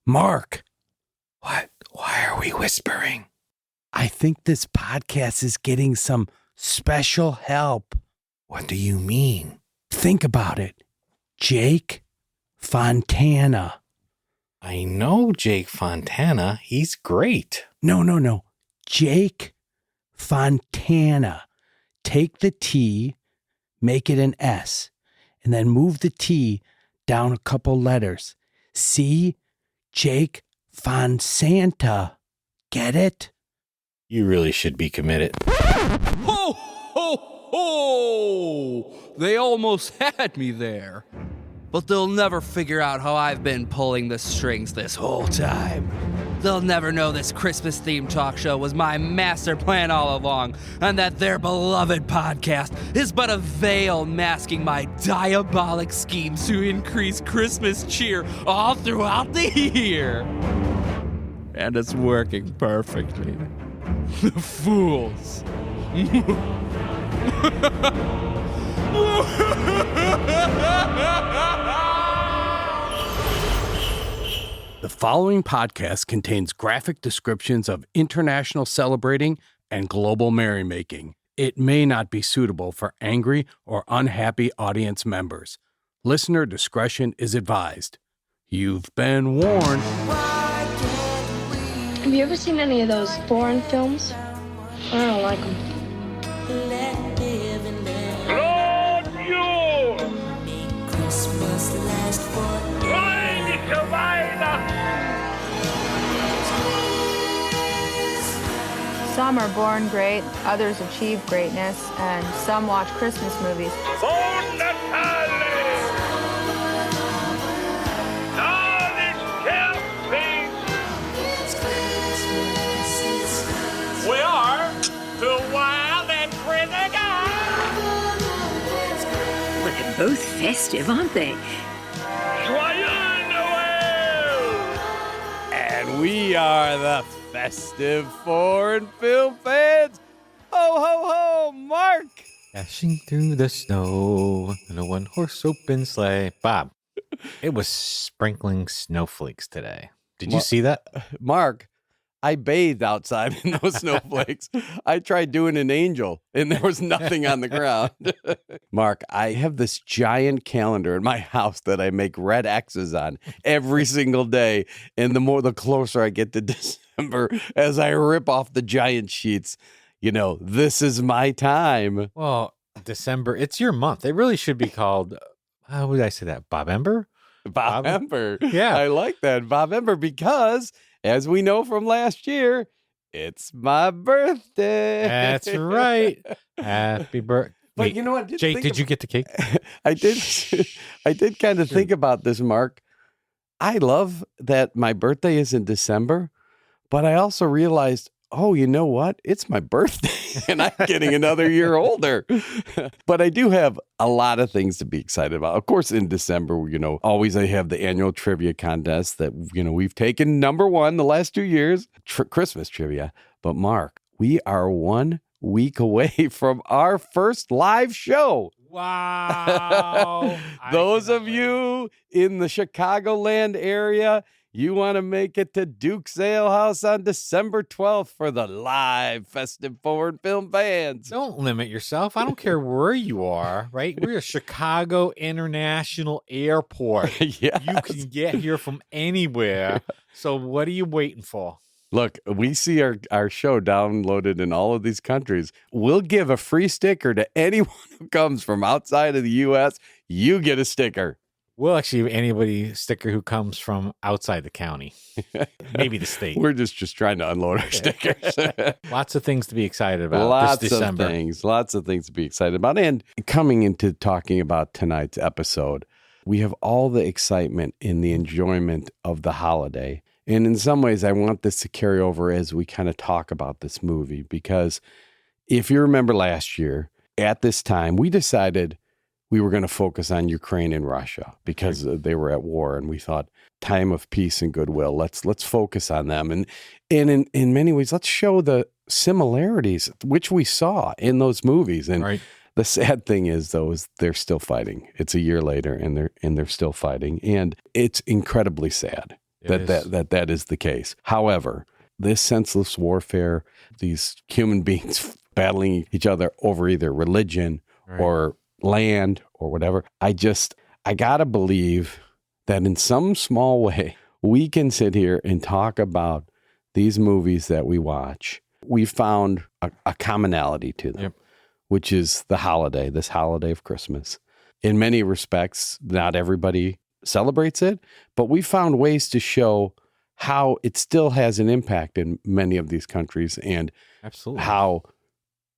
Mark, what? Why are we whispering? I think this podcast is getting some special help. What do you mean? Think about it. Jake Fontana. I know Jake Fontana. He's great. No. Jake Fontana. Take the T, make it an S, and then move the T down a couple letters. See? Jake Fonsanta. Get it? You really should be committed. Ho, ho, ho! They almost had me there. But they'll never figure out how I've been pulling the strings this whole time. They'll never know this Christmas-themed talk show was my master plan all along, and that their beloved podcast is but a veil masking my diabolic schemes to increase Christmas cheer all throughout the year. And it's working perfectly. The fools. The following podcast contains graphic descriptions of international celebrating and global merrymaking. It may not be suitable for angry or unhappy audience members. Listener discretion is advised. You've been warned. Have you ever seen any of those foreign films? I don't like them. Some are born great, others achieve greatness, and some watch Christmas movies. We are the wild and crazy guys. Well, they're both festive, aren't they? Joyeux Noel! And we are the Festive Foreign Film Fans. Ho, ho, ho, Mark. Dashing through the snow in a one-horse open sleigh. Bob, it was sprinkling snowflakes today. Did you see that? Mark, I bathed outside in those snowflakes. I tried doing an angel, and there was nothing on the ground. Mark, I have this giant calendar in my house that I make red X's on every single day. And the closer I get to December, as I rip off the giant sheets, this is my time. Well, December, it's your month. It really should be called, how would I say that? Bobember? Bobember. Yeah. I like that. Bobember, because as we know from last year, it's my birthday. That's right. Happy birthday. But you know what? Jake, did you get the cake? I did. I did kind of think about this, Mark. I love that my birthday is in December, but I also realized, oh, you know what? It's my birthday and I'm getting another year older. But I do have a lot of things to be excited about. Of course, in December, always I have the annual trivia contest that, we've taken number one the last 2 years, Christmas trivia. But Mark, we are 1 week away from our first live show. Wow. Those of you in the Chicagoland area, you want to make it to Duke's Ale House on December 12th for the live Festive Foreign Film Fans. Don't limit yourself. I don't care where you are, right? We're a Chicago International Airport. Yes. You can get here from anywhere. So what are you waiting for? Look, we see our show downloaded in all of these countries. We'll give a free sticker to anyone who comes from outside of the U.S. You get a sticker. We'll actually give anybody sticker who comes from outside the county, maybe the state. We're just trying to unload our stickers. Lots of things to be excited about Lots this December. Lots of things to be excited about. And coming into talking about tonight's episode, we have all the excitement in the enjoyment of the holiday. And in some ways, I want this to carry over as we kind of talk about this movie, because if you remember last year, at this time, we decided we were going to focus on Ukraine and Russia because they were at war, and we thought, time of peace and goodwill, let's focus on them. And in many ways, let's show the similarities which we saw in those movies. And right. The sad thing is, though, is they're still fighting. It's a year later, and they're still fighting, and it's incredibly sad. that is the case. However, this senseless warfare, these human beings battling each other over either religion or land or whatever, I gotta believe that in some small way we can sit here and talk about these movies that we watch. We found a commonality to them, which is this holiday of Christmas. In many respects, not everybody celebrates it, but we found ways to show how it still has an impact in many of these countries and how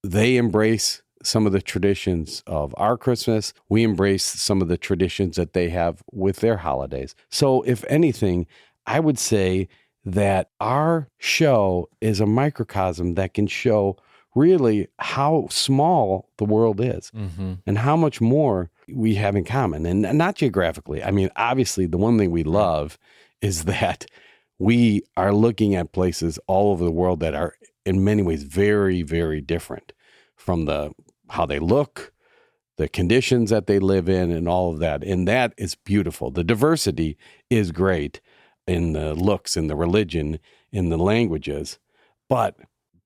they embrace some of the traditions of our Christmas. We embrace some of the traditions that they have with their holidays. So if anything, I would say that our show is a microcosm that can show really how small the world is and how much more we have in common, and not geographically. I mean, obviously, the one thing we love is that we are looking at places all over the world that are in many ways very, very different from how they look, the conditions that they live in, and all of that. And that is beautiful. The diversity is great in the looks, in the religion, in the languages, but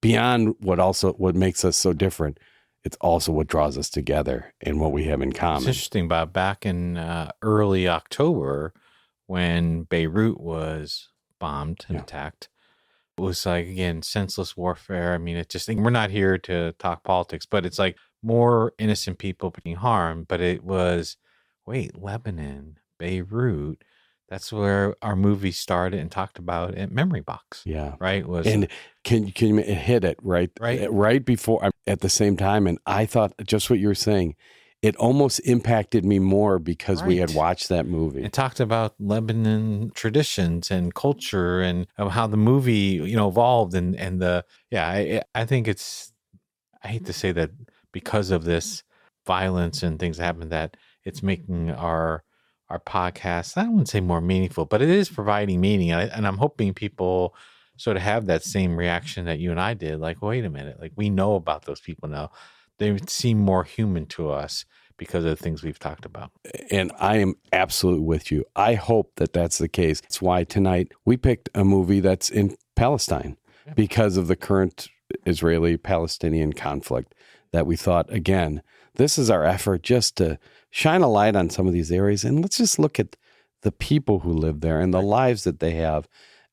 beyond what makes us so different, it's also what draws us together and what we have in common. It's interesting, Bob. Back in early October, when Beirut was bombed and attacked, it was like, again, senseless warfare. I mean, we're not here to talk politics, but it's like more innocent people being harmed. But it was, Lebanon, Beirut. That's where our movie started and talked about at Memory Box. Yeah. Right. And can you hit it right before, at the same time. And I thought just what you were saying, it almost impacted me more because we had watched that movie. It talked about Lebanon traditions and culture and how the movie, evolved I think I hate to say that because of this violence and things that happen, that it's making our podcast, I wouldn't say more meaningful, but it is providing meaning. And I'm hoping people sort of have that same reaction that you and I did. Like, wait a minute, like we know about those people now. They seem more human to us because of the things we've talked about. And I am absolutely with you. I hope that that's the case. That's why tonight we picked a movie that's in Palestine because of the current Israeli-Palestinian conflict, that we thought, again, this is our effort just to shine a light on some of these areas. And let's just look at the people who live there and the lives that they have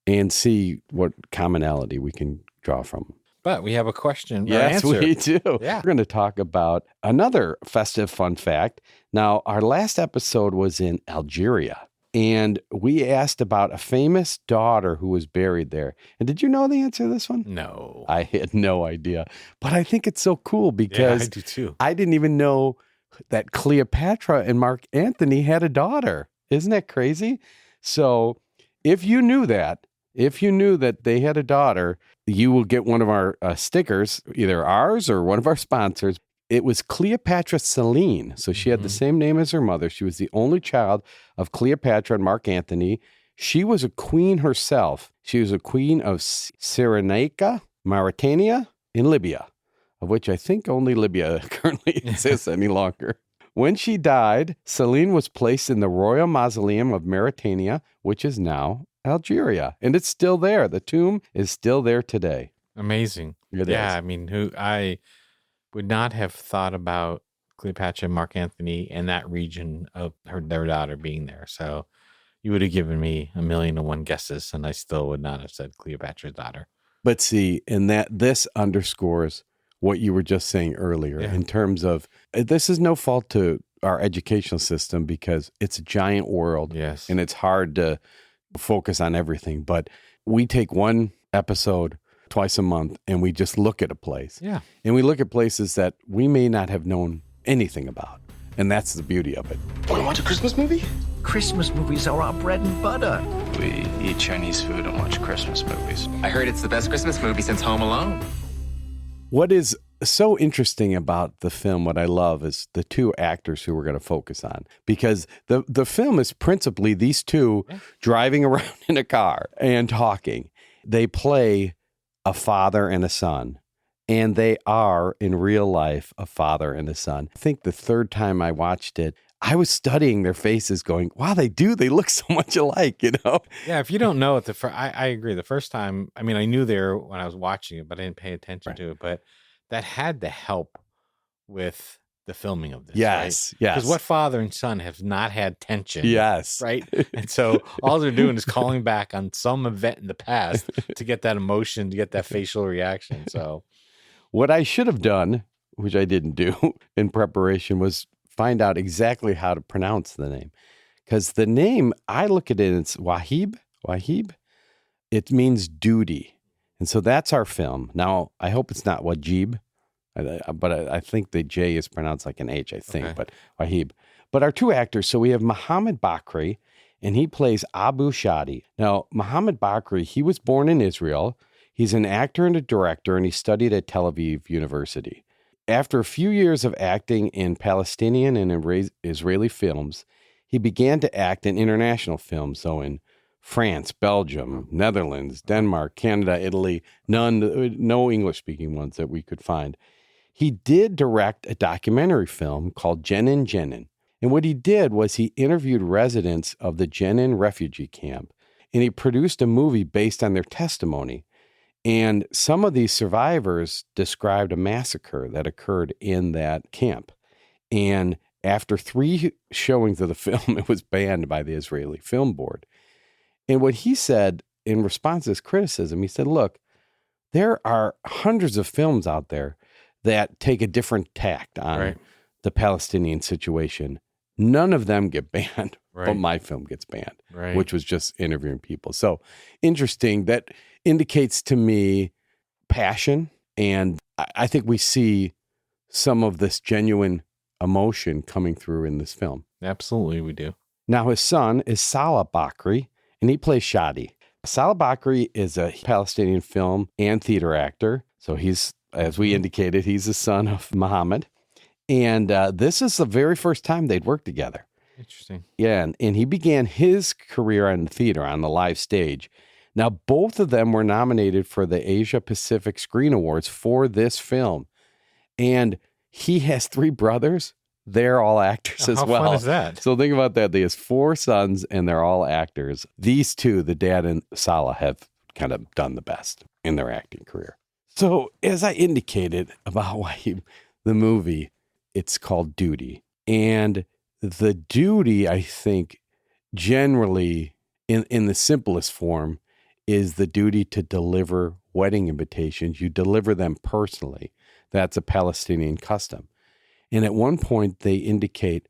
and see what commonality we can draw from. But we have a question. Yes, answer. we do. Yeah. We're going to talk about another festive fun fact. Now, our last episode was in Algeria, and we asked about a famous daughter who was buried there. And did you know the answer to this one? No. I had no idea. But I think it's so cool because I do too. I didn't even know that Cleopatra and Mark Antony had a daughter. Isn't that crazy? So if you knew that they had a daughter, you will get one of our stickers, either ours or one of our sponsors. It was Cleopatra Celine. So she had the same name as her mother. She was the only child of Cleopatra and Mark Antony. She was a queen herself. She was a queen of Cyrenaica, Mauritania, in Libya, of which I think only Libya currently exists any longer. When she died, Celine was placed in the Royal Mausoleum of Mauritania, which is now Algeria. And it's still there. The tomb is still there today. Amazing. It is. I mean, I would not have thought about Cleopatra and Mark Antony and that region of their daughter being there. So you would have given me 1,000,001 guesses, and I still would not have said Cleopatra's daughter. But see, and this underscores what you were just saying earlier in terms of this is no fault to our educational system because it's a giant world. Yes. And it's hard to focus on everything. But we take one episode twice a month and we just look at a place. Yeah. And we look at places that we may not have known anything about. And that's the beauty of it. Want to watch a Christmas movie? Christmas movies are our bread and butter. We eat Chinese food and watch Christmas movies. I heard it's the best Christmas movie since Home Alone. What is so interesting about the film, what I love, is the two actors who we're going to focus on. Because the film is principally these two driving around in a car and talking. They play a father and a son. And they are, in real life, a father and a son. I think the third time I watched it, I was studying their faces going, wow, they look so much alike, you know? Yeah, if you don't know it, I agree. The first time, I mean, I knew there when I was watching it, but I didn't pay attention to it. But that had to help with the filming of this. Yes, right? yes. Because what father and son have not had tension? Yes. Right? And so all they're doing is calling back on some event in the past to get that emotion, to get that facial reaction. So what I should have done, which I didn't do in preparation, was find out exactly how to pronounce the name. Because the name, I look at it, it's Wajib. It means duty. And so that's our film. Now, I hope it's not Wajib, but I think the J is pronounced like an H, I think, Okay. but Wajib. But our two actors, so we have Mohammed Bakri, and he plays Abu Shadi. Now, Mohammed Bakri, he was born in Israel. He's an actor and a director, and he studied at Tel Aviv University. After a few years of acting in Palestinian and Israeli films, he began to act in international films, so in France, Belgium, Netherlands, Denmark, Canada, Italy, no English-speaking ones that we could find. He did direct a documentary film called Jenin Jenin. And what he did was he interviewed residents of the Jenin refugee camp, and he produced a movie based on their testimony. And some of these survivors described a massacre that occurred in that camp. And after 3 showings of the film, it was banned by the Israeli Film Board. And what he said in response to this criticism, he said, look, there are hundreds of films out there that take a different tact on the Palestinian situation. None of them get banned, but my film gets banned, which was just interviewing people. So interesting. That indicates to me passion. And I think we see some of this genuine emotion coming through in this film. absolutely, we do. Now, his son is Salah Bakri, and he plays Shadi. Salah Bakri is a Palestinian film and theater actor. So he's, as we indicated, he's the son of Muhammad. And this is the very first time they'd worked together. Interesting. Yeah, and he began his career on the theater, on the live stage. Now, both of them were nominated for the Asia Pacific Screen Awards for this film. And he has 3 brothers. They're all actors as well. How fun is that? So think about that. He has 4 sons, and they're all actors. These two, the dad and Salah, have kind of done the best in their acting career. So as I indicated about why the movie, it's called Duty. And the duty, I think, generally, in the simplest form, is the duty to deliver wedding invitations. You deliver them personally. That's a Palestinian custom. And at one point, they indicate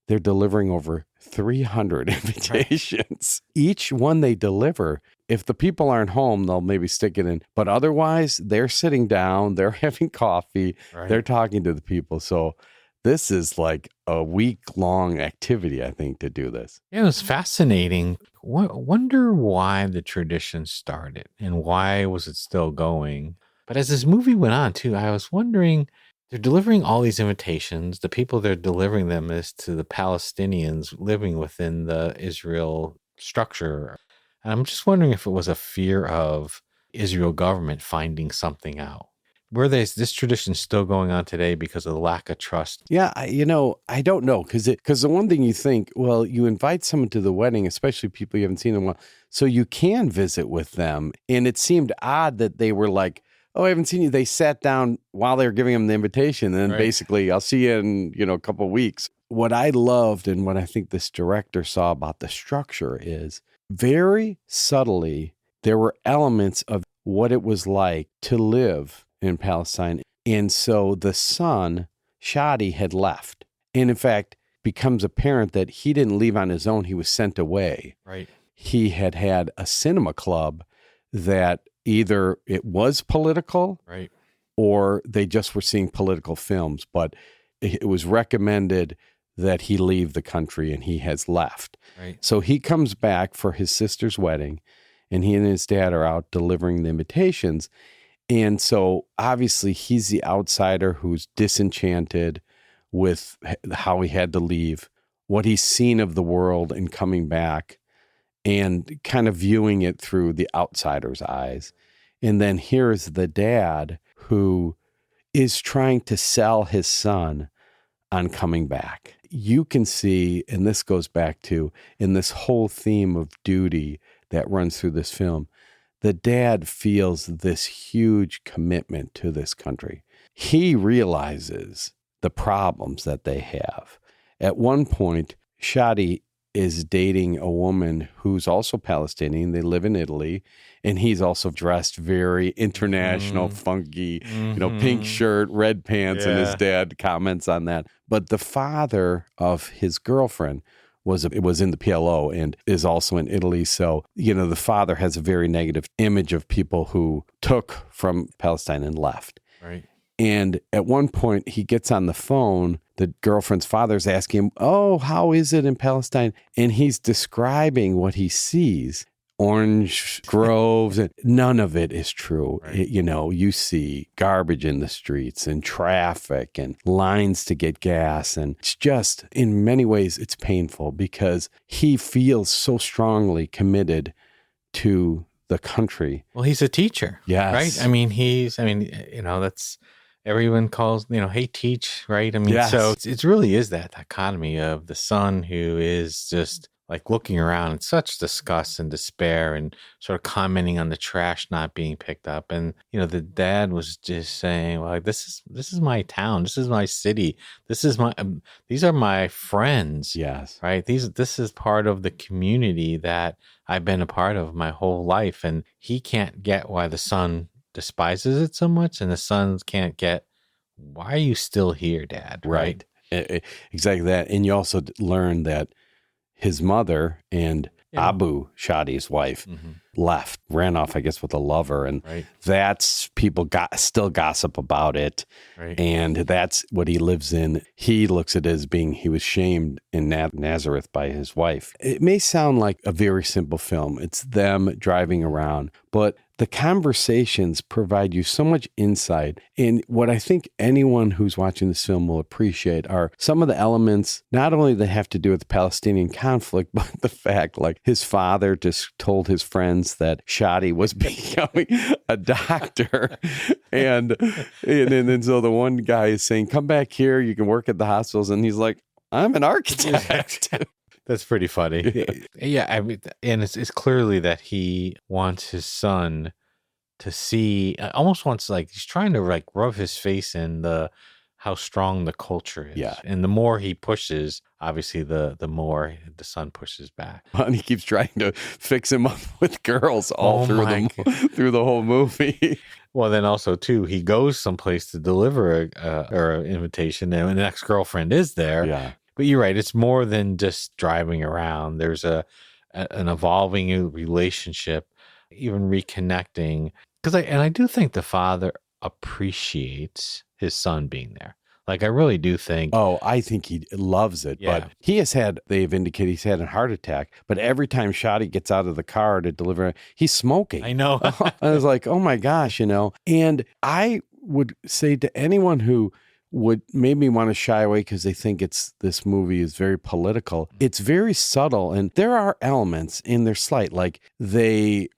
they're delivering over 300 invitations. Each one they deliver, if the people aren't home, they'll maybe stick it in. But otherwise, they're sitting down, they're having coffee, they're talking to the people. So this is like a week-long activity, I think, to do this. Yeah, it was fascinating. Wonder why the tradition started and why was it still going. But as this movie went on, too, I was wondering, they're delivering all these invitations. The people they're delivering them is to the Palestinians living within the Israel structure. And I'm just wondering if it was a fear of Israel government finding something out. Were this tradition still going on today because of the lack of trust? Yeah, I don't know. Because the one thing you think, well, you invite someone to the wedding, especially people you haven't seen in a while, so you can visit with them. And it seemed odd that they were like, oh, I haven't seen you. They sat down while they were giving them the invitation. And then basically, I'll see you in, a couple of weeks. What I loved and what I think this director saw about the structure is very subtly, there were elements of what it was like to live in Palestine. And so the son, Shadi, had left. And in fact, becomes apparent that he didn't leave on his own. He was sent away. Right. He had a cinema club that either it was political, or they just were seeing political films, but it was recommended that he leave the country, and he has left. Right. So he comes back for his sister's wedding, and he and his dad are out delivering the invitations. And so obviously he's the outsider who's disenchanted with how he had to leave, what he's seen of the world and coming back, and kind of viewing it through the outsider's eyes. And then here's the dad who is trying to sell his son on coming back. you can see, and this goes back to, in this whole theme of duty that runs through this film, the dad feels this huge commitment to this country. He realizes the problems that they have. At one point, Shadi is dating a woman who's also Palestinian. They live in Italy, and he's also dressed very international, funky, pink shirt, red pants, and his dad comments on that. But the father of his girlfriend was in the PLO and is also in Italy. So, the father has a very negative image of people who took from Palestine and left. Right. And at one point, he gets on the phone. The girlfriend's father's asking him, "Oh, how is it in Palestine?" And he's describing what he sees. Orange groves, and none of it is true. Right. You see garbage in the streets and traffic and lines to get gas. And it's just, in many ways, it's painful because he feels so strongly committed to the country. Well, he's a teacher. Yes. Right? That's... Everyone calls, hey, teach, right? Yes. So it really is that dichotomy of the son who is just like looking around in such disgust and despair and sort of commenting on the trash not being picked up. And, the dad was just saying, well, this is my town. This is my city. These are my friends. Yes. Right. This is part of the community that I've been a part of my whole life. And he can't get why the son despises it so much, and the sons can't get, why are you still here, Dad? Right. Exactly that. And you also learn that his mother and Abu, Shadi's wife, left, ran off, I guess, with a lover. And that's, people still gossip about it. Right. And that's what he lives in. He looks at it as being, he was shamed in Nazareth by his wife. It may sound like a very simple film. It's them driving around, but the conversations provide you so much insight. And what I think anyone who's watching this film will appreciate are some of the elements, not only that have to do with the Palestinian conflict, but the fact, like, his father just told his friends that Shadi was becoming a doctor. And so the one guy is saying, come back here, you can work at the hospitals. And he's like, I'm an architect. That's pretty funny. Yeah. And it's clearly that he wants his son to see, almost wants, like, he's trying to like rub his face in how strong the culture is. Yeah. And the more he pushes, obviously the more the son pushes back. And he keeps trying to fix him up with girls all through the whole movie. Well, then also too, he goes someplace to deliver an invitation, and an ex-girlfriend is there. Yeah. But you're right. It's more than just driving around. There's an evolving relationship, even reconnecting. I do think the father appreciates his son being there. Like, I really do think. Oh, I think he loves it. Yeah. But they've indicated he's had a heart attack. But every time Shadi gets out of the car to deliver, he's smoking. I know. I was like, oh my gosh, And I would say to anyone who would maybe want to shy away because they think this movie is very political. It's very subtle, and there are elements in their slight, like they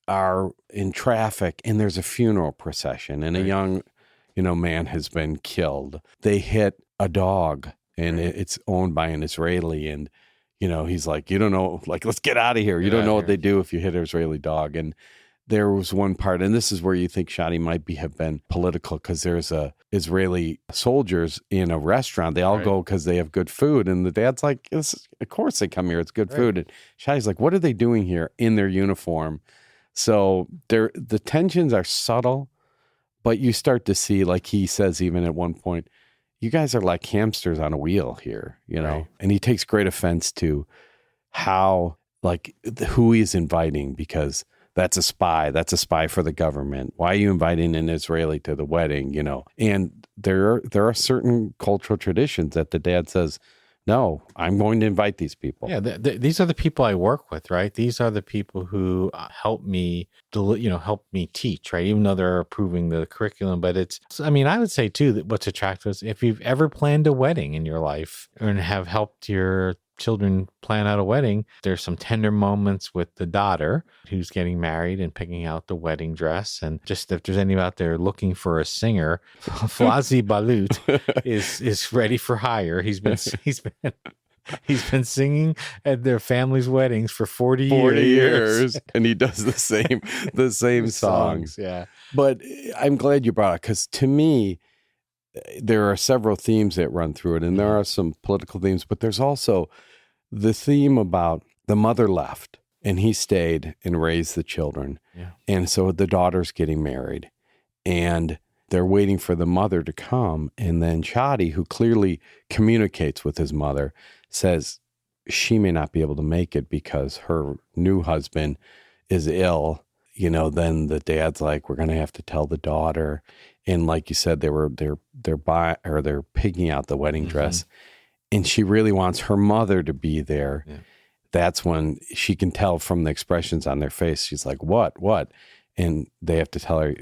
are in traffic and there's a funeral procession and a young, man has been killed. They hit a dog and it's owned by an Israeli, and he's like, you don't know, like, let's get out of here. You don't know what they do if you hit an Israeli dog. And there was one part, and this is where you think Shadi might have been political, because there's Israeli soldiers in a restaurant. They all go because they have good food. And the dad's like, of course they come here. It's good food. And Shadi's like, what are they doing here in their uniform? So the tensions are subtle, but you start to see, like he says even at one point, you guys are like hamsters on a wheel here, And he takes great offense to how, like, who he's inviting, because that's a spy. That's a spy for the government. Why are you inviting an Israeli to the wedding? And there are certain cultural traditions that the dad says, no, I'm going to invite these people. Yeah, these are the people I work with, right? These are the people who help me, help me teach, right? Even though they're approving the curriculum. But I would say too that what's attractive is if you've ever planned a wedding in your life and have helped your children plan out a wedding, there's some tender moments with the daughter who's getting married and picking out the wedding dress. And just if there's anybody out there looking for a singer, Flazi Balut is ready for hire. He's been singing at their family's weddings for 40 years. And he does the same songs. Yeah. But I'm glad you brought it, because to me, there are several themes that run through it, and there are some political themes, but there's also the theme about the mother left and he stayed and raised the children. Yeah. And so the daughter's getting married and they're waiting for the mother to come. And then Shadi, who clearly communicates with his mother, says she may not be able to make it because her new husband is ill. Then the dad's like, we're going to have to tell the daughter. And like you said, they're picking out the wedding dress, and she really wants her mother to be there. Yeah. That's when she can tell from the expressions on their face. She's like, what? And they have to tell her,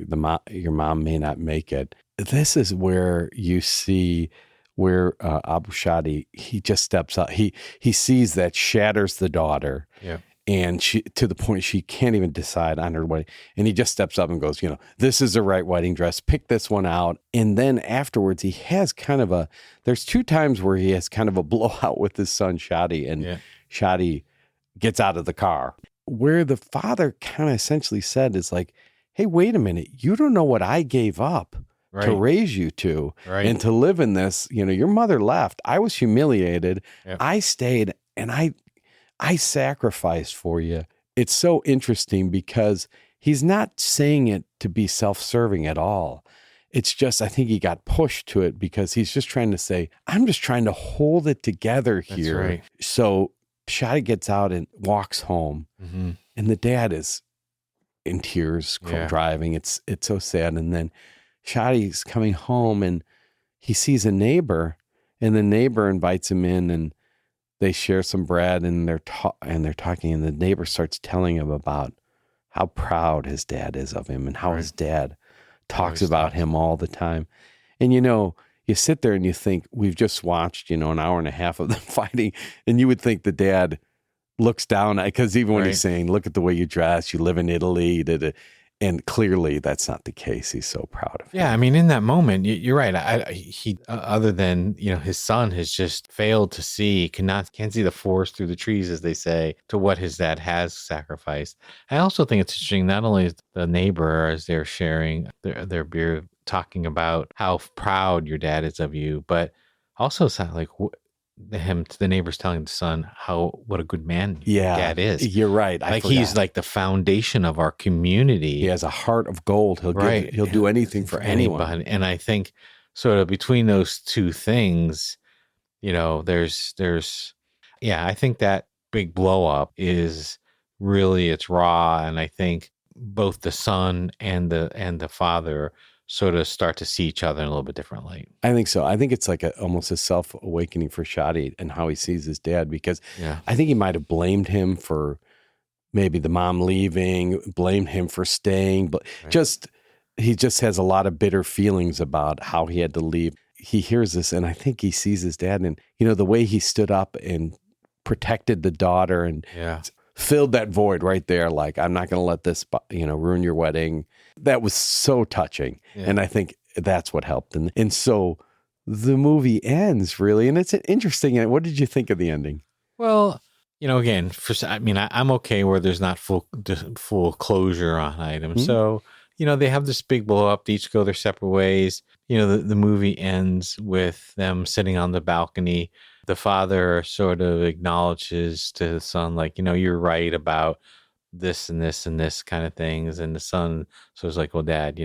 your mom may not make it. This is where you see where Abu Shadi, he just steps up. He sees that, shatters the daughter. Yeah. And she, to the point she can't even decide on her wedding. And he just steps up and goes, this is the right wedding dress. Pick this one out. And then afterwards, he has there's 2 times where he has kind of a blowout with his son, Shadi. And Shadi gets out of the car. Where the father kind of essentially said is like, hey, wait a minute. You don't know what I gave up to raise you to and to live in this. Your mother left. I was humiliated. Yep. I stayed and I sacrificed for you. It's so interesting because he's not saying it to be self-serving at all. It's just, I think he got pushed to it because he's just trying to say, I'm just trying to hold it together here. That's right. So Shadi gets out and walks home, and the dad is in tears driving. It's so sad. And then Shadi's coming home and he sees a neighbor, and the neighbor invites him in, and they share some bread, and they're talking, and the neighbor starts telling him about how proud his dad is of him and how his dad talks about him all the time. And you sit there and you think, we've just watched, an hour and a half of them fighting, and you would think the dad looks down, because even when he's saying, look at the way you dress, you live in Italy, and clearly that's not the case. He's so proud of him. Yeah, I mean, in that moment, you're right. He other than, his son has just failed to see, can't see the forest through the trees, as they say, to what his dad has sacrificed. I also think it's interesting, not only is the neighbor, as they're sharing their beer, talking about how proud your dad is of you, but also it's not like the neighbor's telling the son what a good man your dad is. You're right. He's like the foundation of our community. He has a heart of gold. He'll do anything for anyone. And I think sort of between those two things, there's I think that big blow up is really, it's raw. And I think both the son and the father sort of start to see each other in a little bit different light. I think so. I think it's like almost a self-awakening for Shadi and how he sees his dad, because I think he might have blamed him for maybe the mom leaving, blamed him for staying, but he just has a lot of bitter feelings about how he had to leave. He hears this, and I think he sees his dad, and the way he stood up and protected the daughter and filled that void right there. Like, I'm not going to let this, ruin your wedding. That was so touching. Yeah. And I think that's what helped. And so the movie ends really, and it's interesting. What did you think of the ending? Well, again, I'm okay where there's not full closure on items. Mm-hmm. So, they have this big blow up. They each go their separate ways. The movie ends with them sitting on the balcony. The father sort of acknowledges to his son, like, you're right about this and this and this kind of things. And the son so it's like, well, Dad,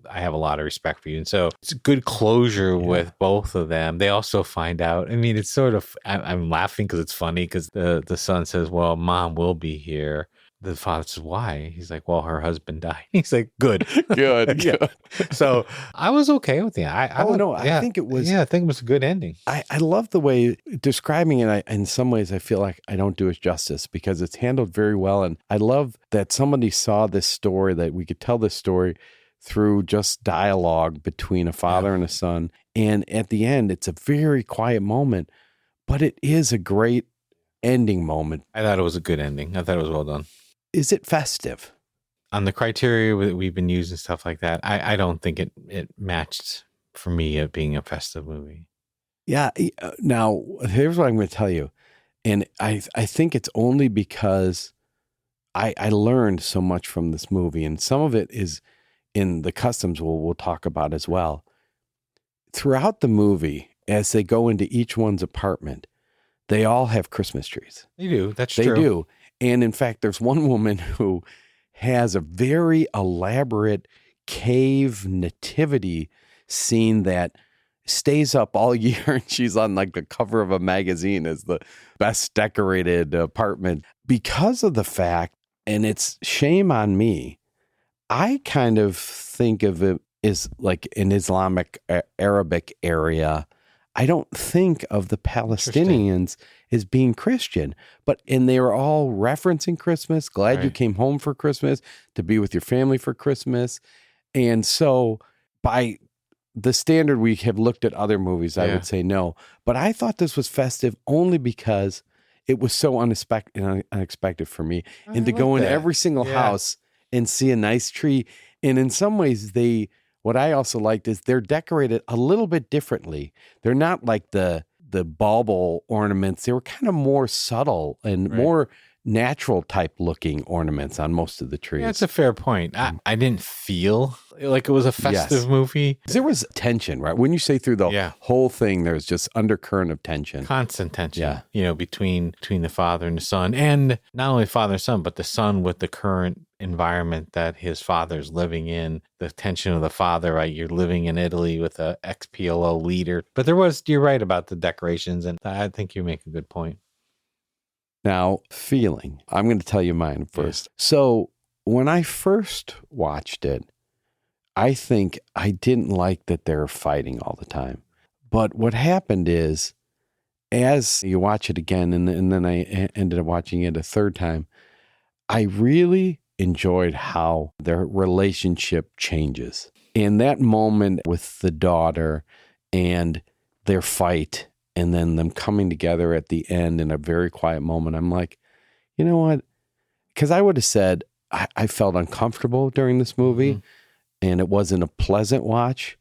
I have a lot of respect for you. And so it's a good closure with both of them. They also find out, it's sort of, I'm laughing because it's funny, because the son says, well, Mom will be here. The father says, why? He's like, well, her husband died. He's like, good. Good. So I was okay with it. I think it was. Yeah, I think it was a good ending. I love the way describing it. In some ways, I feel like I don't do it justice because it's handled very well. And I love that somebody saw this story, that we could tell this story through just dialogue between a father and a son. And at the end, it's a very quiet moment, but it is a great ending moment. I thought it was a good ending. I thought it was well done. Is it festive? On the criteria that we've been using, stuff like that, I don't think it matched for me of being a festive movie. Yeah. Now, here's what I'm going to tell you. And I think it's only because I learned so much from this movie, and some of it is in the customs we'll talk about as well. Throughout the movie, as they go into each one's apartment, they all have Christmas trees. They do. That's true. They do. And in fact, there's one woman who has a very elaborate cave nativity scene that stays up all year, and she's on like the cover of a magazine as the best decorated apartment because of the fact, and it's shame on me, I kind of think of it as like an Islamic Arabic area. I don't think of the Palestinians as being Christian, and they were all referencing Christmas. Glad you came home for Christmas, to be with your family for Christmas. And so by the standard we have looked at other movies, I would say no. But I thought this was festive only because it was so unexpected for me. And to go in every single house and see a nice tree. And in some ways, what I also liked is they're decorated a little bit differently. They're not like the bauble ornaments. They were kind of more subtle and more natural type looking ornaments on most of the trees. Yeah, that's a fair point. I didn't feel like it was a festive movie. There was tension, right? When you say through the whole thing, there's just undercurrent of tension. Constant tension, between the father and the son, and not only father and son, but the son with the current environment that his father's living in, the tension of the father, right? You're living in Italy with a ex-PLO leader. But you're right about the decorations, and I think you make a good point. Now, feeling. I'm going to tell you mine first. Yeah. So when I first watched it, I think I didn't like that they're fighting all the time. But what happened is, as you watch it again, and then I ended up watching it a third time, I really enjoyed how their relationship changes. And that moment with the daughter and their fight, and then them coming together at the end in a very quiet moment, I'm like, you know what? Because I would have said I felt uncomfortable during this movie, and it wasn't a pleasant watch.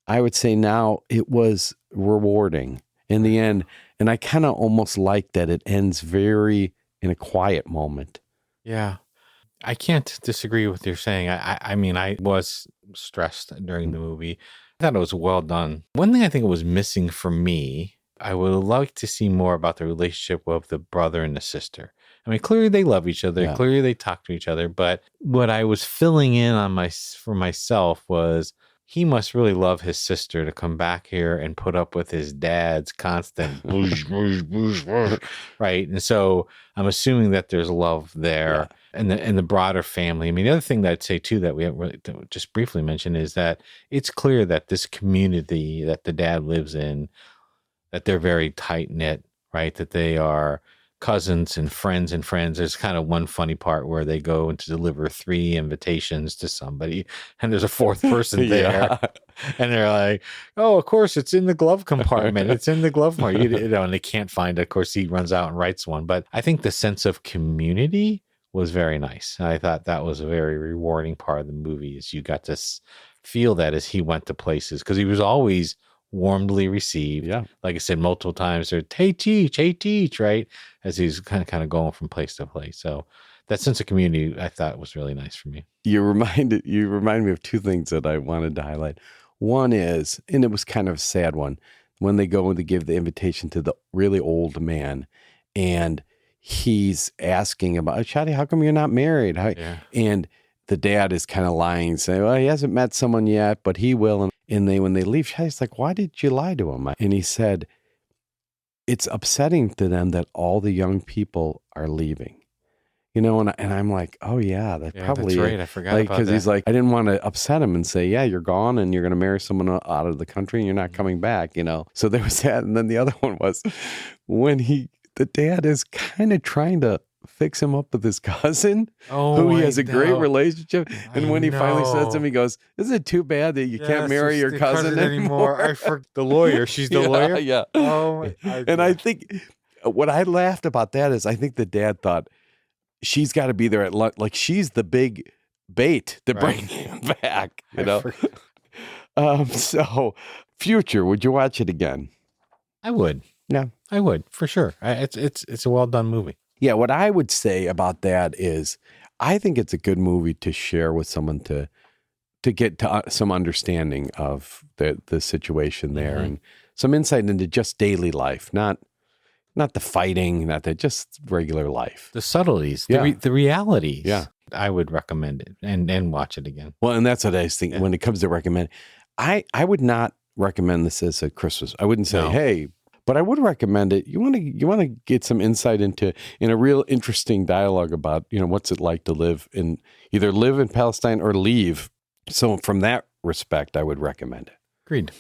I would say now it was rewarding in the end, and I kind of almost like that it ends very in a quiet moment. Yeah. I can't disagree with what you're saying. I mean, I was stressed during the movie. I thought it was well done. One thing I think it was missing for me, I would like to see more about the relationship of the brother and the sister. I mean, clearly they love each other. Yeah. Clearly they talk to each other. But what I was filling in for myself was he must really love his sister to come back here and put up with his dad's constant whoosh, whoosh, whoosh, whoosh, right? And so I'm assuming that there's love there. Yeah. And the broader family. I mean, the other thing that I'd say too that we haven't really just briefly mentioned is that it's clear that this community that the dad lives in, that they're very tight knit, right? That they are cousins and friends and friends. There's kind of one funny part where they go to deliver 3 invitations to somebody, and there's a 4th person there, and they're like, "Oh, of course, it's in the glove compartment. It's in the glove compartment." And they can't find it. Of course, he runs out and writes one. But I think the sense of community was very nice. I thought that was a very rewarding part of the movie, is you got to feel that as he went to places, because he was always warmly received. Yeah. Like I said, multiple times, they're, hey, teach, right? As he's kind of going from place to place. So that sense of community, I thought, was really nice for me. You remind me of 2 things that I wanted to highlight. One is, and it was kind of a sad one, when they go to give the invitation to the really old man, and he's asking about, Shadi, how come you're not married? And the dad is kind of lying, saying, well, he hasn't met someone yet, but he will. And when they leave, Shadi's like, why did you lie to him? And he said, it's upsetting to them that all the young people are leaving. And I'm like, oh yeah, probably that's right. I forgot about that. Because he's like, I didn't want to upset him and say, yeah, you're gone and you're going to marry someone out of the country and you're not coming back, So there was that. And then the other one was when the dad is kind of trying to fix him up with his cousin, Oh, who he I has a great know. relationship. And I when he finally says to him, know. he goes, "Isn't it too bad that you can't Yes, marry it's your the cousin anymore?" I forgot the lawyer. She's the lawyer? Yeah. Oh, And I think what I laughed about that is I think the dad thought she's got to be there at lunch. Like she's the big bait to bring him back, you know? So future, would you watch it again? I would. Yeah. I would, for sure. It's a well-done movie. Yeah, what I would say about that is I think it's a good movie to share with someone to get to some understanding of the situation there and some insight into just daily life, not the fighting, not the just regular life. The subtleties, the realities. Yeah. I would recommend it and watch it again. Well, and that's what I was thinking when it comes to recommend. I would not recommend this as a Christmas. I wouldn't say, hey, but I would recommend it. You want to get some insight in a real interesting dialogue about, what's it like to live in Palestine or leave. So from that respect, I would recommend it. Agreed.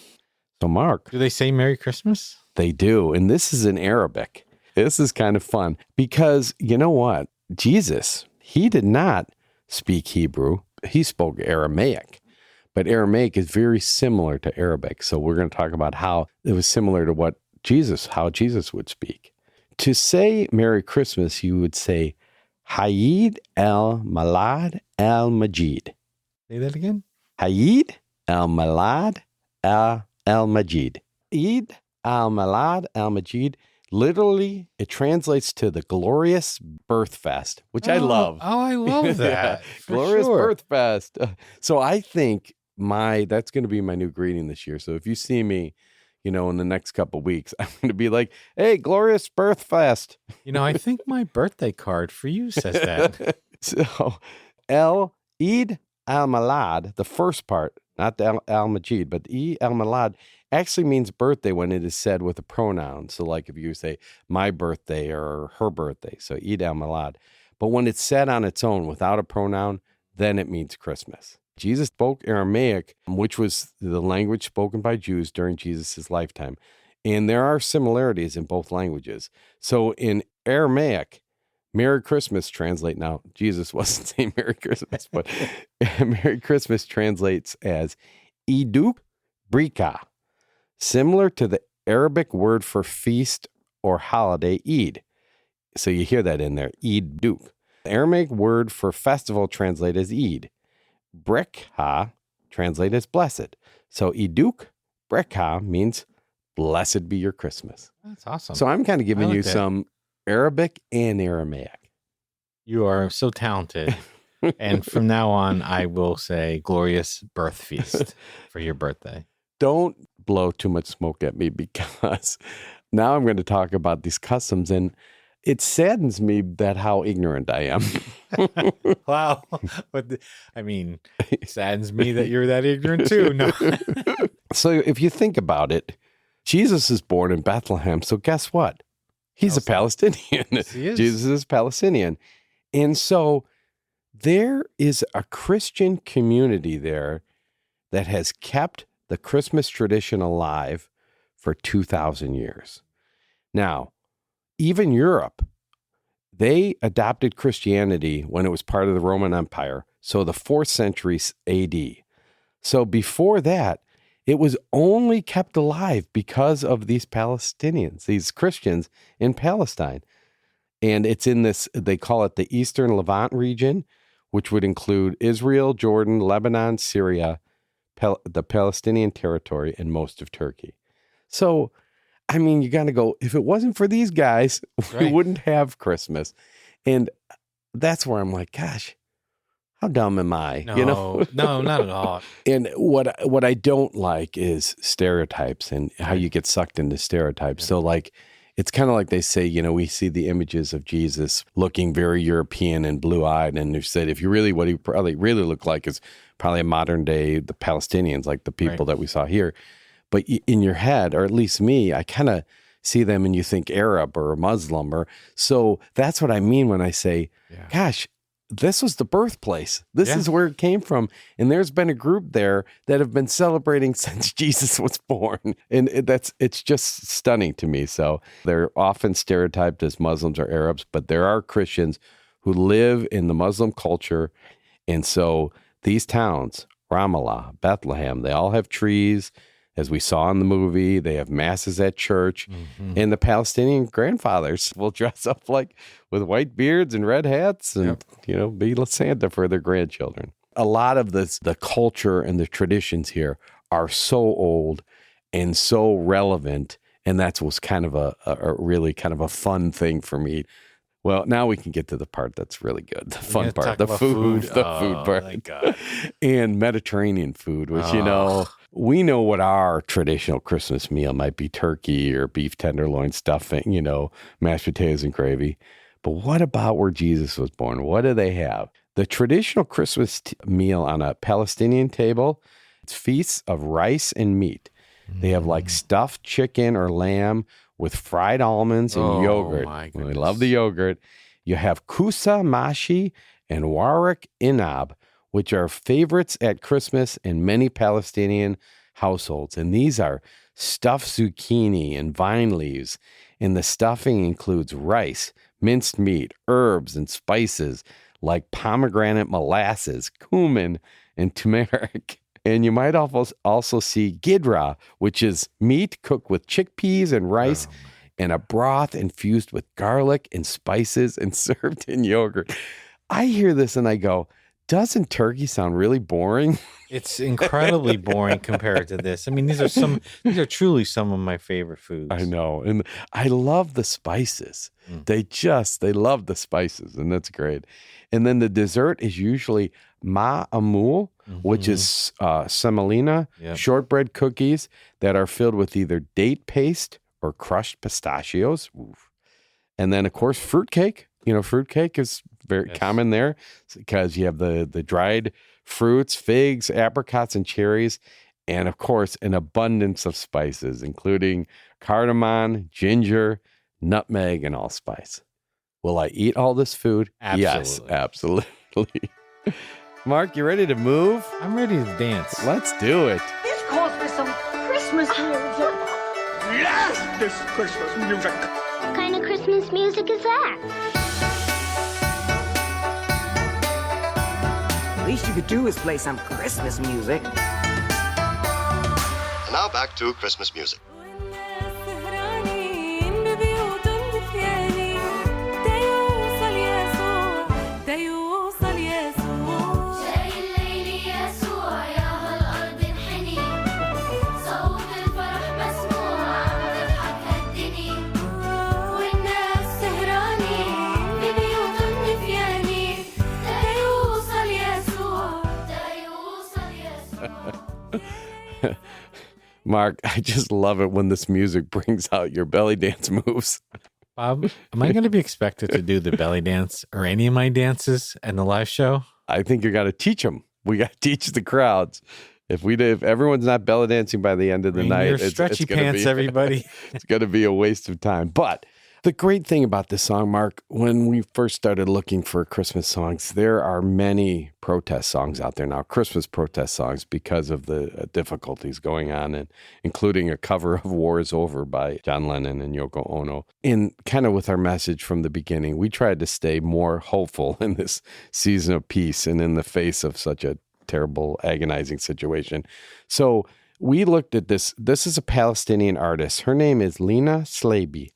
So Mark. Do they say Merry Christmas? They do. And this is in Arabic. This is kind of fun because you know what? Jesus, he did not speak Hebrew. He spoke Aramaic. But Aramaic is very similar to Arabic. So we're going to talk about how it was similar to how Jesus would speak. To say Merry Christmas, you would say Hayid al-Malad al-Majid. Say that again? Hayid al-Malad al-Majid. Eid al-Malad al-Majid. Literally, it translates to the glorious birth fest, which I love. Oh, I love that. Glorious birth fest. So I think that's going to be my new greeting this year. So if you see me, in the next couple of weeks, I'm going to be like, "Hey, glorious birth fest." I think my birthday card for you says that. So, Eid al-Malad, the first part, not the al-Majid, but Eid al-Malad actually means birthday when it is said with a pronoun. So like if you say my birthday or her birthday, so Eid al-Malad. But when it's said on its own without a pronoun, then it means Christmas. Jesus spoke Aramaic, which was the language spoken by Jews during Jesus' lifetime. And there are similarities in both languages. So in Aramaic, Merry Christmas now, Jesus wasn't saying Merry Christmas, but Merry Christmas translates as Iduk Brika, similar to the Arabic word for feast or holiday, Eid. So you hear that in there, Eid Duk. The Aramaic word for festival translated as Eid. Brekha translated as blessed. So Iduk Brekha means blessed be your Christmas. That's awesome. So I'm kind of giving you some Arabic and Aramaic. You are so talented. And from now on, I will say glorious birth feast for your birthday. Don't blow too much smoke at me because now I'm going to talk about these customs and it saddens me that how ignorant I am. Wow. But it saddens me that you're that ignorant too. No. So if you think about it, Jesus is born in Bethlehem. So guess what? He's a Palestinian. Yes, he is. Jesus is Palestinian. And so there is a Christian community there that has kept the Christmas tradition alive for 2,000 years. Now, even Europe, they adopted Christianity when it was part of the Roman Empire, so the 4th century AD. So before that, it was only kept alive because of these Palestinians, these Christians in Palestine. And it's in this, they call it the Eastern Levant region, which would include Israel, Jordan, Lebanon, Syria, the Palestinian Territory, and most of Turkey. So, you got to go, if it wasn't for these guys, we wouldn't have Christmas. And that's where I'm like, gosh, how dumb am I? No, no, not at all. And what I don't like is stereotypes and how you get sucked into stereotypes. Yeah. So it's kind of like they say, we see the images of Jesus looking very European and blue-eyed. And they said, what he probably really looked like is probably a modern day, the Palestinians, like the people that we saw here. But in your head, or at least me, I kind of see them and you think Arab or Muslim. So that's what I mean when I say, gosh, this was the birthplace. This is where it came from. And there's been a group there that have been celebrating since Jesus was born. And it's just stunning to me. So they're often stereotyped as Muslims or Arabs, but there are Christians who live in the Muslim culture. And so these towns, Ramallah, Bethlehem, they all have trees. As we saw in the movie, they have masses at church, and the Palestinian grandfathers will dress up like with white beards and red hats and, be Santa for their grandchildren. A lot of the culture and the traditions here are so old and so relevant, and that's what's kind of a really kind of a fun thing for me. Well, now we can get to the part that's really good, the fun part, the food part, my God. And Mediterranean food, which, we know what our traditional Christmas meal might be: turkey or beef tenderloin stuffing, mashed potatoes and gravy. But what about where Jesus was born? What do they have? The traditional Christmas meal on a Palestinian table, it's feasts of rice and meat. They have like stuffed chicken or lamb with fried almonds and yogurt. We love the yogurt. You have kusa, mashi, and warak inab, which are favorites at Christmas in many Palestinian households. And these are stuffed zucchini and vine leaves. And the stuffing includes rice, minced meat, herbs, and spices like pomegranate molasses, cumin, and turmeric. And you might also see gidra, which is meat cooked with chickpeas and rice and a broth infused with garlic and spices and served in yogurt. I hear this and I go, doesn't turkey sound really boring? It's incredibly boring compared to this. I mean, these are truly some of my favorite foods. I know. And I love the spices. They love the spices, and that's great. And then the dessert is usually ma'amul, which is semolina, shortbread cookies that are filled with either date paste or crushed pistachios. Oof. And then, of course, fruitcake. Fruitcake is very common there because you have the dried fruits, figs, apricots, and cherries, and, of course, an abundance of spices, including cardamom, ginger, nutmeg, and allspice. Will I eat all this food? Absolutely. Yes, absolutely. Mark, you ready to move? I'm ready to dance. Let's do it. This calls for some Christmas music. Yes, this Christmas music. What kind of Christmas music is that? The least you could do is play some Christmas music. And now back to Christmas music. Mark, I just love it when this music brings out your belly dance moves. Bob, am I going to be expected to do the belly dance or any of my dances in the live show? I think you got to teach them. We got to teach the crowds. If everyone's not belly dancing by the end of the night, your stretchy pants, everybody. It's going to be a waste of time. But the great thing about this song, Mark, when we first started looking for Christmas songs, there are many protest songs out there now, Christmas protest songs, because of the difficulties going on, and including a cover of War is Over by John Lennon and Yoko Ono. And kind of with our message from the beginning, we tried to stay more hopeful in this season of peace and in the face of such a terrible, agonizing situation. So we looked at this. This is a Palestinian artist. Her name is Lina Slaby.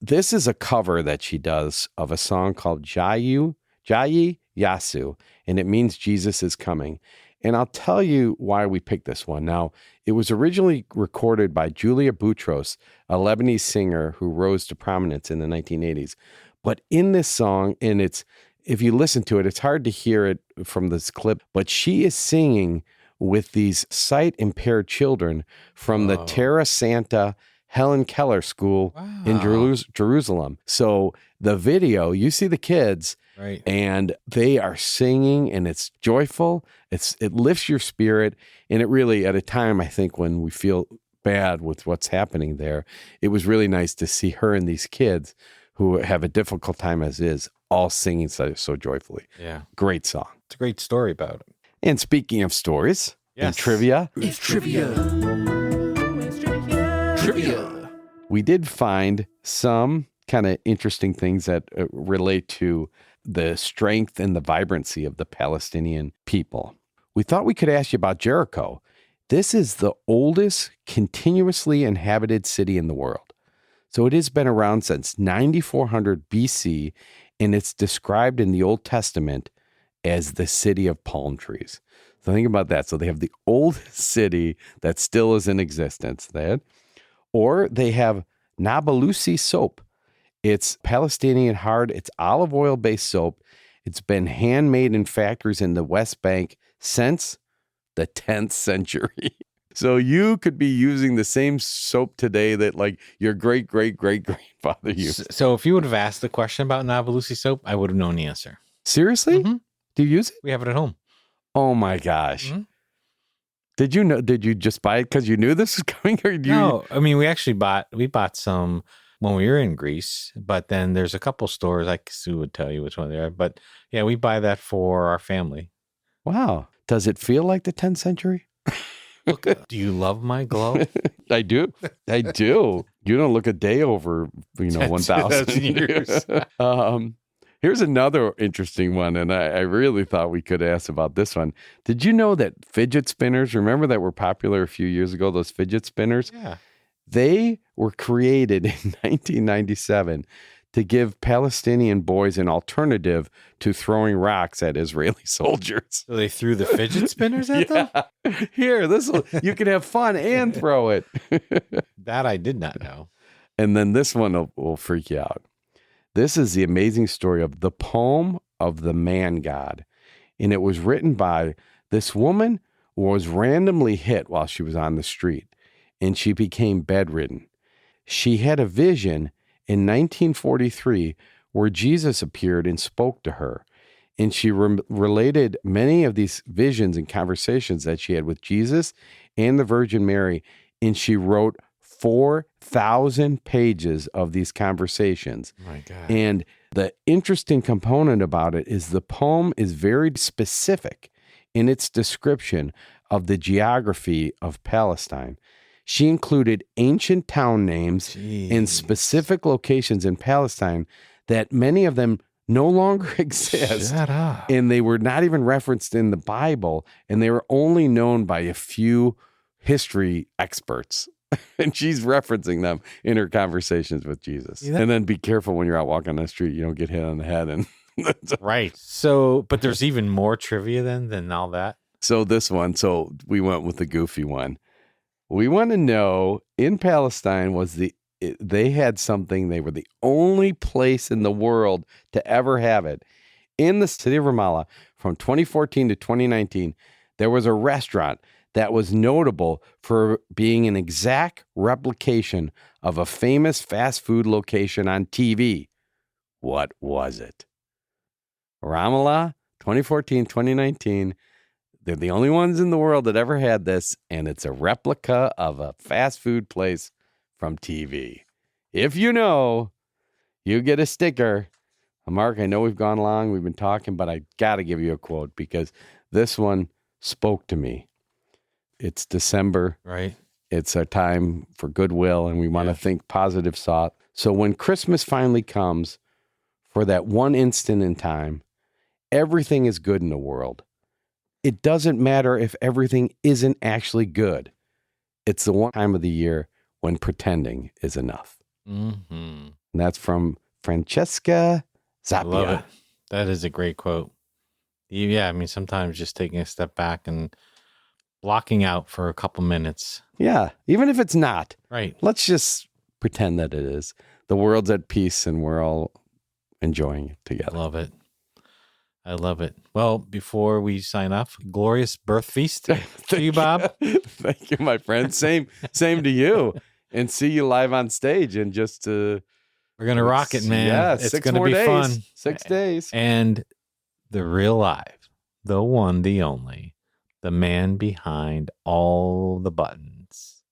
This is a cover that she does of a song called Jayi Yasu, and it means Jesus is coming. And I'll tell you why we picked this one. Now, it was originally recorded by Julia Boutros, a Lebanese singer who rose to prominence in the 1980s. But in this song, and if you listen to it, it's hard to hear it from this clip, but she is singing with these sight-impaired children from the Terra Santa Helen Keller School in Jerusalem. So the video, you see the kids, right, and they are singing, and it's joyful. It lifts your spirit, and it really, at a time, I think, when we feel bad with what's happening there, it was really nice to see her and these kids who have a difficult time as is, all singing so joyfully. Yeah. Great song. It's a great story about it. And speaking of stories and trivia. It's trivia. Trivia. We did find some kind of interesting things that relate to the strength and the vibrancy of the Palestinian people. We thought we could ask you about Jericho. This is the oldest continuously inhabited city in the world. So it has been around since 9400 BC, and it's described in the Old Testament as the city of palm trees. So think about that. So they have the oldest city that still is in existence. Or they have Nablusi soap. It's Palestinian hard. It's olive oil based soap. It's been handmade in factories in the West Bank since the 10th century. So you could be using the same soap today that like your great grandfather used. So if you would have asked the question about Nablusi soap, I would have known the answer. Seriously? Mm-hmm. Do you use it? We have it at home. Oh my gosh. Mm-hmm. Did you know? Did you just buy it because you knew this was coming? Or No, I mean, we bought some when we were in Greece, but then there's a couple stores, like Sue would tell you which one they are. But yeah, we buy that for our family. Wow. Does it feel like the 10th century? Look, do you love my glow? I do. You don't look a day over, 1,000 years. Here's another interesting one, and I really thought we could ask about this one. Did you know that fidget spinners, remember that were popular a few years ago, those fidget spinners? Yeah. They were created in 1997 to give Palestinian boys an alternative to throwing rocks at Israeli soldiers. So they threw the fidget spinners at them? Here, you can have fun and throw it. That I did not know. And then this one will freak you out. This is the amazing story of the poem of the man God. And it was written by this woman who was randomly hit while she was on the street, and she became bedridden. She had a vision in 1943 where Jesus appeared and spoke to her. And she related many of these visions and conversations that she had with Jesus and the Virgin Mary. And she wrote 4,000 pages of these conversations. Oh my God. And the interesting component about it is the poem is very specific in its description of the geography of Palestine. She included ancient town names and specific locations in Palestine that many of them no longer exist. Shut up. And they were not even referenced in the Bible, and they were only known by a few history experts. And she's referencing them in her conversations with Jesus. And then be careful when you're out walking on the street, you don't get hit on the head. And right. So, but there's even more trivia than all that. So this one, we went with the goofy one. We want to know, in Palestine they had something, they were the only place in the world to ever have it. In the city of Ramallah, from 2014 to 2019, there was a restaurant that was notable for being an exact replication of a famous fast food location on TV. What was it? Ramallah, 2014, 2019. They're the only ones in the world that ever had this, and it's a replica of a fast food place from TV. If you know, you get a sticker. Mark, I know we've gone long, we've been talking, but I got to give you a quote because this one spoke to me. It's December. Right. It's a time for goodwill, and we want to think positive thought. So when Christmas finally comes, for that one instant in time, everything is good in the world. It doesn't matter if everything isn't actually good. It's the one time of the year when pretending is enough. Mm-hmm. And that's from Francesca Zappia. I love it. That is a great quote. Yeah, I mean, sometimes just taking a step back and blocking out for a couple minutes. Yeah, even if it's not. Right. Let's just pretend that it is. The world's at peace and we're all enjoying it together. I love it. Well, before we sign off, glorious birth feast to you, Bob. Thank you, my friend. Same to you. And see you live on stage and just we're gonna rock it, man. Yeah, it's 6 gonna more be days. fun. 6 days. And the real live, the one, the only, the man behind all the buttons,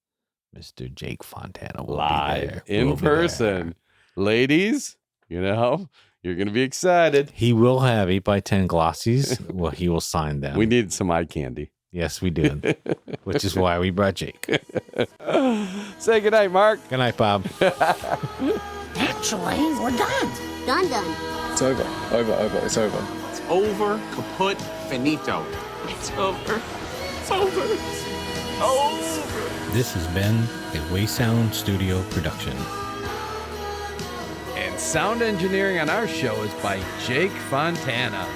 Mr. Jake Fontana will live be there. in person. Ladies, You know, you're going to be excited. He will have 8x10 glossies. Well, he will sign them. We needed some eye candy. Yes, we did. Which is why we brought Jake. Say goodnight, Mark. Good night, Bob. Actually, we're done. Done. It's over. It's over. It's over, kaput, finito. It's over. It's over. It's over. This has been a Waysound Studio production. And sound engineering on our show is by Jake Fontana.